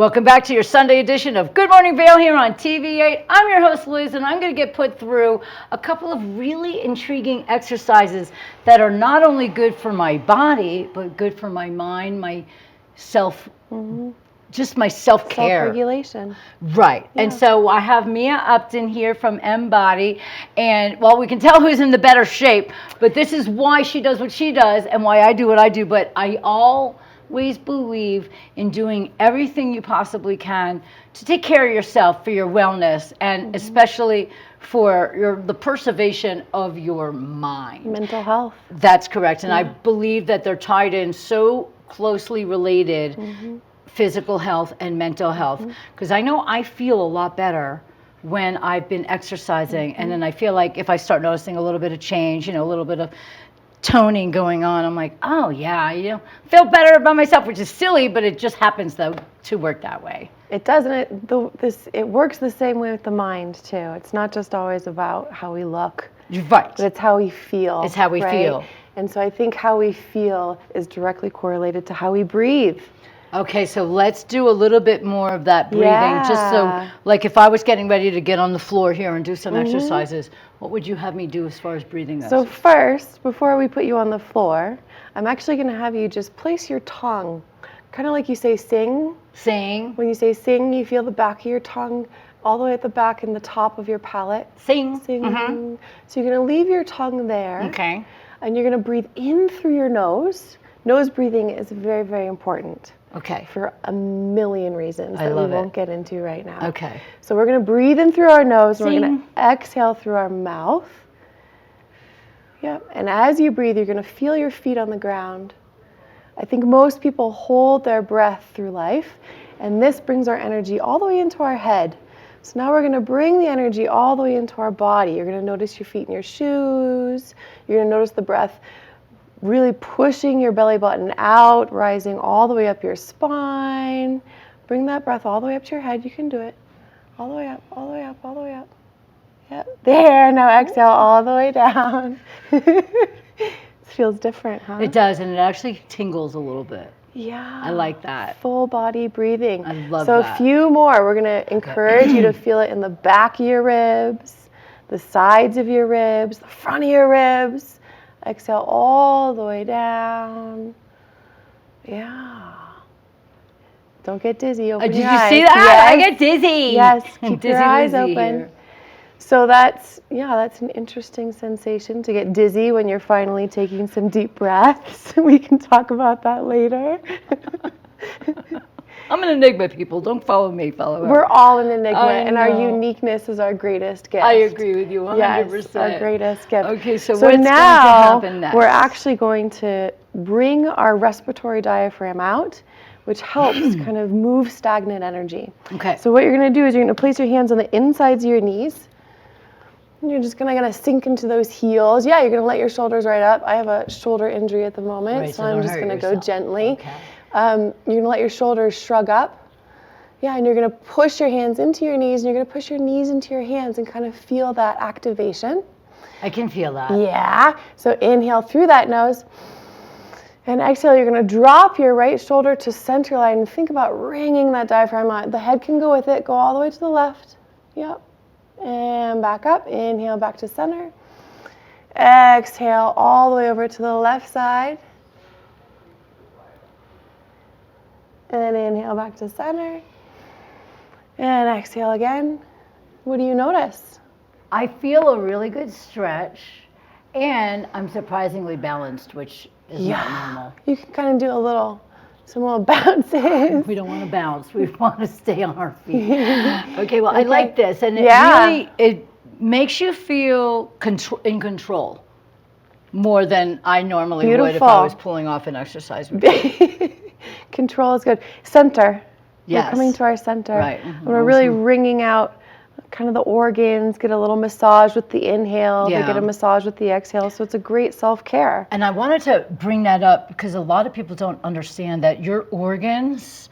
Welcome back to your Sunday edition of Good Morning Vail here on TV8. I'm your host, Liz, and I'm going to get put through a couple of really intriguing exercises that are not only good for my body, but good for my mind, my just my self-care. Self-regulation. Right. Yeah. And so I have Mia Upton here from M-Body, and well, we can tell who's in the better shape, but this is why she does what she does and why I do what I do. But I always believe in doing everything you possibly can to take care of yourself for your wellness, and especially for the preservation of your mind. Mental health. That's correct. And I believe that they're tied in, so closely related. Physical health and mental health, because I know I feel a lot better when I've been exercising, and then I feel like if I start noticing a little bit of change, a little bit of toning going on, I'm like, oh yeah, feel better about myself, which is silly, but it just happens to work that way. It does, and it works the same way with the mind too. It's not just always about how we look, right? But it's how we feel. It's how we feel. And so I think how we feel is directly correlated to how we breathe. Okay, so let's do a little bit more of that breathing, just so, like if I was getting ready to get on the floor here and do some exercises, what would you have me do as far as breathing goes? So first, before we put you on the floor, I'm actually going to have you just place your tongue, kind of like you say sing. Sing. When you say sing, you feel the back of your tongue all the way at the back and the top of your palate. Sing. Sing. So you're going to leave your tongue there. Okay. And you're going to breathe in through your nose. Nose breathing is very, very important. Okay. For a million reasons that we won't get into right now. Okay. So we're going to breathe in through our nose, and we're going to exhale through our mouth. Yep. And as you breathe, you're going to feel your feet on the ground. I think most people hold their breath through life, and this brings our energy all the way into our head. So now we're going to bring the energy all the way into our body. You're going to notice your feet in your shoes. You're going to notice the breath really pushing your belly button out, rising all the way up your spine. Bring that breath all the way up to your head. You can do it. All the way up, all the way up, all the way up. Yep, there. Now exhale all the way down. It feels different, huh? It does, and it actually tingles a little bit. Yeah. I like that. Full body breathing. I love that. So a few more. We're going to encourage you to feel it in the back of your ribs, the sides of your ribs, the front of your ribs. Exhale all the way down. Yeah. Don't get dizzy. Open your eyes. Did you see that? Yes. I get dizzy. Yes. Keep your eyes open. Here. So that's an interesting sensation to get dizzy when you're finally taking some deep breaths. We can talk about that later. I'm an enigma, people. Don't follow me, follow her. We're all an enigma, and our uniqueness is our greatest gift. I agree with you 100%. Yes, our greatest gift. Okay, so what's now going to happen next? We're actually going to bring our respiratory diaphragm out, which helps kind of move stagnant energy. Okay. So what you're going to do is you're going to place your hands on the insides of your knees. And you're just going to sink into those heels. Yeah, you're going to let your shoulders right up. I have a shoulder injury at the moment, so I'm just going to go gently. Okay. You're going to let your shoulders shrug up. Yeah, and you're going to push your hands into your knees, and you're going to push your knees into your hands and kind of feel that activation. I can feel that. Yeah. So inhale through that nose. And exhale, you're going to drop your right shoulder to center line and think about wringing that diaphragm out. The head can go with it. Go all the way to the left. Yep. And back up. Inhale back to center. Exhale all the way over to the left side. And then inhale back to center. And exhale again. What do you notice? I feel a really good stretch, and I'm surprisingly balanced, which is not normal. You can kind of do some little bounces. We don't want to bounce. We want to stay on our feet. Okay, well, I like this. And it makes you feel in control more than I normally would if I was pulling off an exercise routine. Control is good. Center. Yes. We're coming to our center. Right. And we're really wringing out kind of the organs, get a little massage with the inhale, they get a massage with the exhale. So it's a great self-care. And I wanted to bring that up because a lot of people don't understand that your organs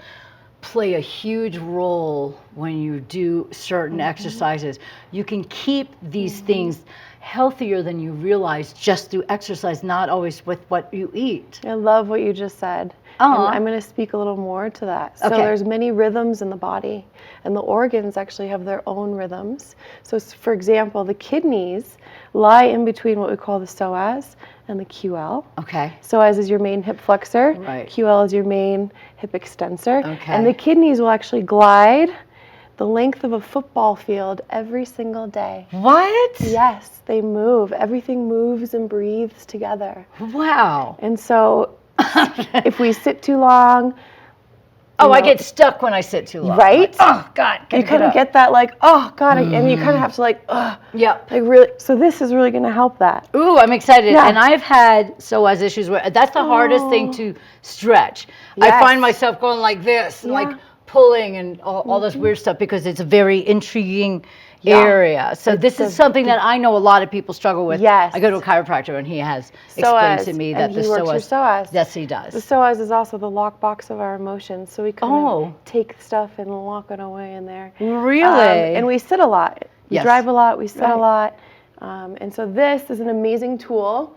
play a huge role when you do certain exercises. You can keep these things healthier than you realize just through exercise, not always with what you eat. I love what you just said. And I'm going to speak a little more to that. So there's many rhythms in the body, and the organs actually have their own rhythms. So for example, the kidneys lie in between what we call the psoas and the QL. Okay. Psoas is your main hip flexor. Right. QL is your main hip extensor. Okay. And the kidneys will actually glide the length of a football field every single day. What? Yes, they move. Everything moves and breathes together. Wow. And so if we sit too long, I get stuck when I sit too long. Right? Like, oh God, you kind of get that like, oh God, and you kind of have to like, yeah, like really. So this is really going to help that. Ooh, I'm excited. Yeah. And I've had psoas issues where that's the hardest thing to stretch. I Yes. find myself going like this, and like pulling and all this weird stuff because it's a very intriguing area. So this is something that I know a lot of people struggle with. Yes. I go to a chiropractor and he has explained to me that and he works your psoas. Yes, he does. The psoas is also the lockbox of our emotions, so we kind of take stuff and lock it away in there. Really? And we sit a lot. We Yes. drive a lot. We sit a lot. And so this is an amazing tool.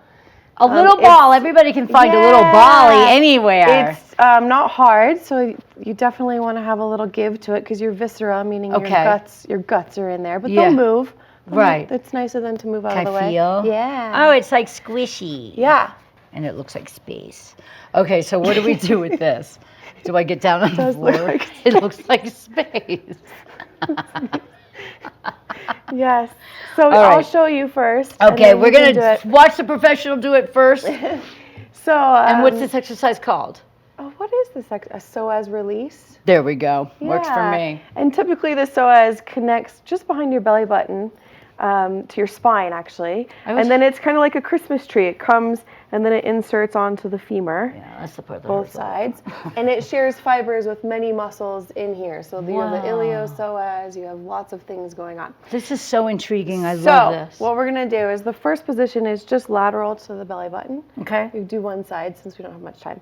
A little ball. Everybody can find a little bally anywhere. It's not hard, so you definitely want to have a little give to it because your viscera, meaning your guts are in there, but they'll move. Right. It's nicer than to move out Can of the I way. feel? Yeah. Oh, it's like squishy. Yeah. And it looks like space. Okay, so what do we do with this? Do I get down on the floor? It looks like space. Yes. So I'll show you first. Okay, we're going to watch the professional do it first. So. And what's this exercise called? Oh, what is this? A psoas release? There we go. Works for me. And typically the psoas connects just behind your belly button to your spine, actually. And then it's kind of like a Christmas tree. It comes and then it inserts onto the femur. Yeah, that's the part that both sides. And it shares fibers with many muscles in here. So you have the iliopsoas, you have lots of things going on. This is so intriguing. I love this. So what we're going to do is the first position is just lateral to the belly button. Okay. We do one side since we don't have much time.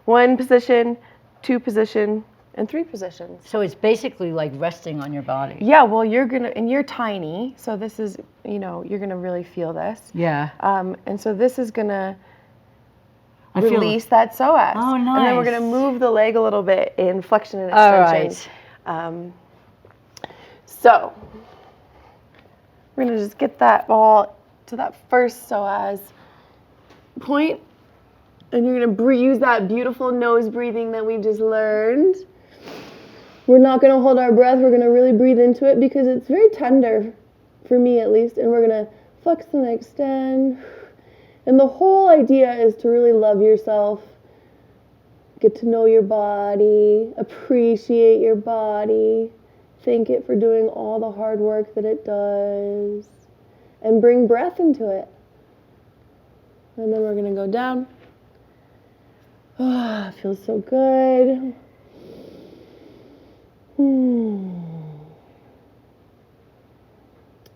One position, two position, and three positions. So it's basically like resting on your body. Yeah, well, and you're tiny, so this is, you're gonna really feel this. Yeah. And so this is gonna release that psoas. Oh, nice. And then we're gonna move the leg a little bit in flexion and extension. All right. So we're gonna just get that ball to that first psoas point, and you're gonna use that beautiful nose breathing that we just learned. We're not going to hold our breath. We're going to really breathe into it because it's very tender, for me at least. And we're going to flex and extend. And the whole idea is to really love yourself, get to know your body, appreciate your body, thank it for doing all the hard work that it does, and bring breath into it. And then we're going to go down. Oh, it feels so good.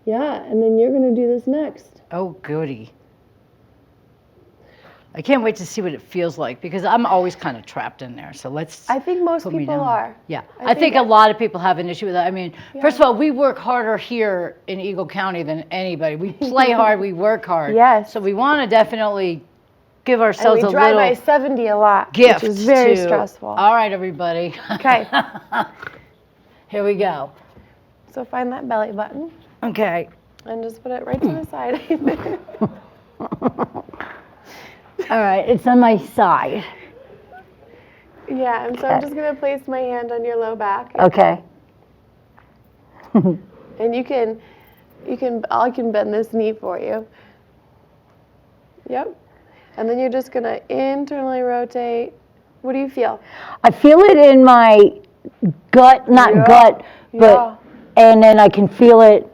Yeah, and then you're going to do this next. Oh, goody. I can't wait to see what it feels like because I'm always kind of trapped in there. So I think most people are. Yeah. I think a lot of people have an issue with that. I mean, first of all, we work harder here in Eagle County than anybody. We play hard, we work hard. Yes. So we want to definitely give ourselves a little gift. We drive by 70 a lot, which is very stressful. All right, everybody. Okay. Here we go. So find that belly button. Okay. And just put it right to the side. All right, it's on my side. Yeah, and so I'm just going to place my hand on your low back. Okay. And I can bend this knee for you. Yep. And then you're just going to internally rotate. What do you feel? I feel it in my gut, not gut, but, and then I can feel it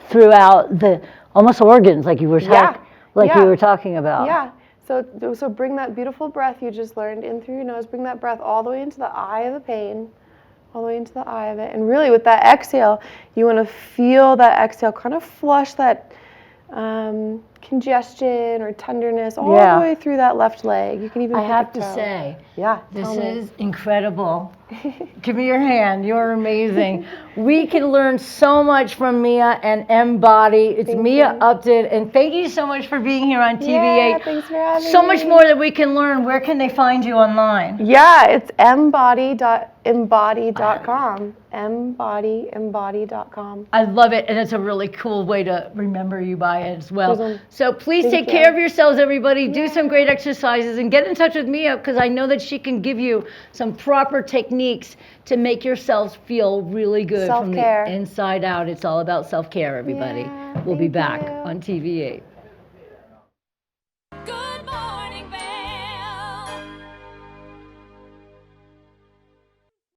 throughout the almost organs like you were talking about. Yeah. So bring that beautiful breath you just learned in through your nose. Bring that breath all the way into the eye of the pain, all the way into the eye of it. And really with that exhale, you want to feel that exhale kind of flush that congestion or tenderness all Yeah. the way through that left leg. You can even I pick have a to toe. say, Yeah, this tell me. is incredible. Give me your hand. You're amazing. We can learn so much from Mia and M-Body. It's Thank Mia you. Upton, and thank you so much for being here on TVA. Yeah, thanks for having So me. much more that we can learn. Where can they find you online? Yeah, it's embody.com. Embody.com. I love it, and it's a really cool way to remember you by it as well. So please Thank take you. care of yourselves, everybody. Do Yeah. some great exercises and get in touch with Mia, because I know that she can give you some proper techniques to make yourselves feel really good Self-care. from the inside out. It's all about self-care, everybody. Yeah, We'll be thank back you. on TVA.